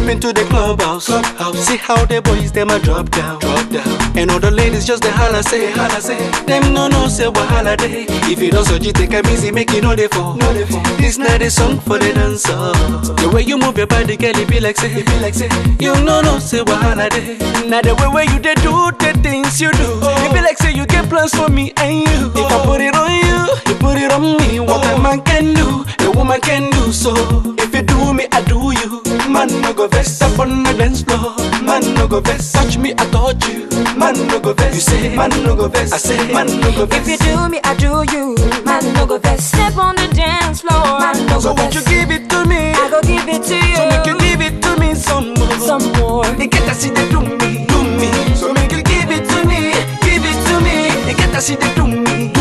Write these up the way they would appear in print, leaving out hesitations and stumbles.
Step into the clubhouse. See how the boys them a drop down. And all the ladies just the holla say. Them no say wahala day. If you don't so you take a busy, make it no dey fall. This not a song for the dancer. The way you move your body, girl, it be like say. You no say wahala day. Now the way you dey do the things you do, it be like say you get plans for me and you. If I put it on you, you put it on me. What a man can do, a woman can do. So if you do me, I do you. Man no go vex up on the dance floor. Man no go vex, touch me, I touch you. Man no go vex, you say. Man no go vex, I say. Man no go vex. If you do me, I do you. Man no go vex. Step on the dance floor. Man no so go vex. So won't you give it to me? I go give it to you. So make you give it to me some more. Some more. You get to see they do me. So make you give it to me. Give it to me. You get to see they do me.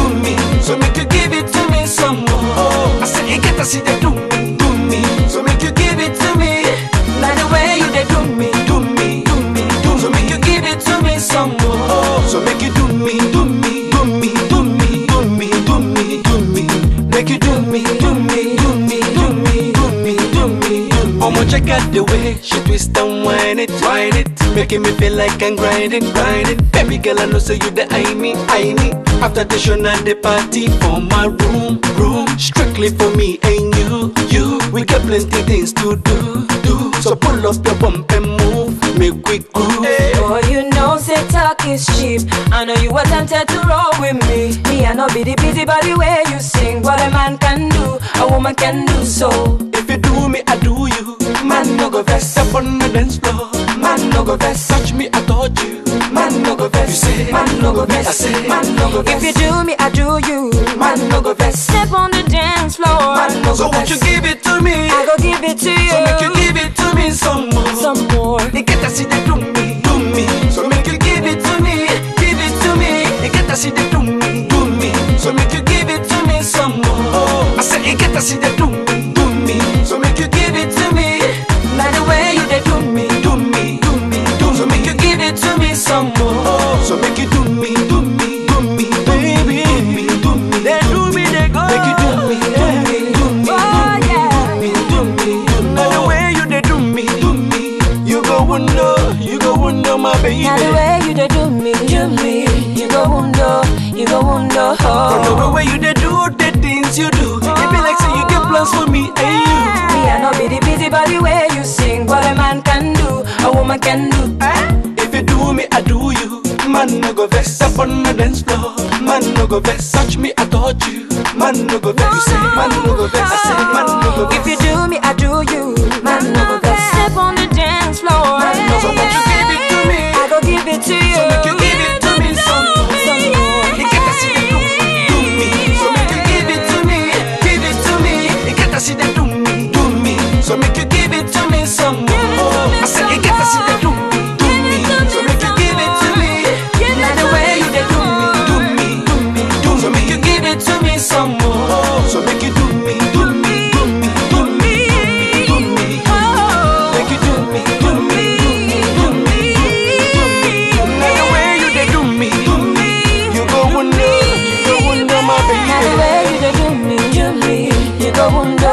So make you give it to me some more. I say you get to see they do me. So make you give it to me. Now the way you they do me. So make you give it to me some more. So make you do me. Make you do me. I'ma check out the way she twist and whine it, making me feel like I'm grinding. Baby girl, I know say you the I me. After the show and the party for my room, strictly for me and you. We got plenty things to do. So pull up your bump and move, make we groove. Boy, you know say talk is cheap. I know you were tempted to roll with me. Me, I know be the busy body way you sing. What a man can do, a woman can do. So if you do me, I do you. Man no go vex up on the dance floor. Man no go vex, touch me, I touch you. Man no go vex, you say. Man no go vex, I say. Man no go vex. If you do me, I do you. Man no go vex. Step on the dance floor. Man no go vex. So won't you give it to me? I go give it to you. So make you give it to me some more. You get to see they do me. So make you give it to me. You get to see they do me. So make you give it to me some more. I say you get to see they do me. So make you give it to me. Now the way you they do me. So make you give it to me some more. So make you do me. Baby, they do me, they go. Make you do me. Oh yeah. Now the way you they do me. You go wonder, my baby. Now the way you they do me. You go wonder. From the way you they do the things you do, it be like say you get plans for me and you. Me, I know be the busy body way you sing. What a man can do, a woman can do. If you do me, I do you. Man no go vex up on the dance floor. Man no go vex, touch me, I touch you. Man no go vex, you say. Man no go vex, I say. Man no go vex. If you do me, I do you. Man no go vex. Step on the dance floor. So won't you give it to me? I go give it to you. So make you give it to me some more. You get to see they do me. So make you give it to me. You get to see they do me. So make you give it to me some more. I said you get to see they do me. So make you give it to me. Now the way you they do me. So make you give it to me some more. So make you do me. Make you do me. Now the way you they do me. You go wonder, my baby. Now the way you they do me. You go wonder.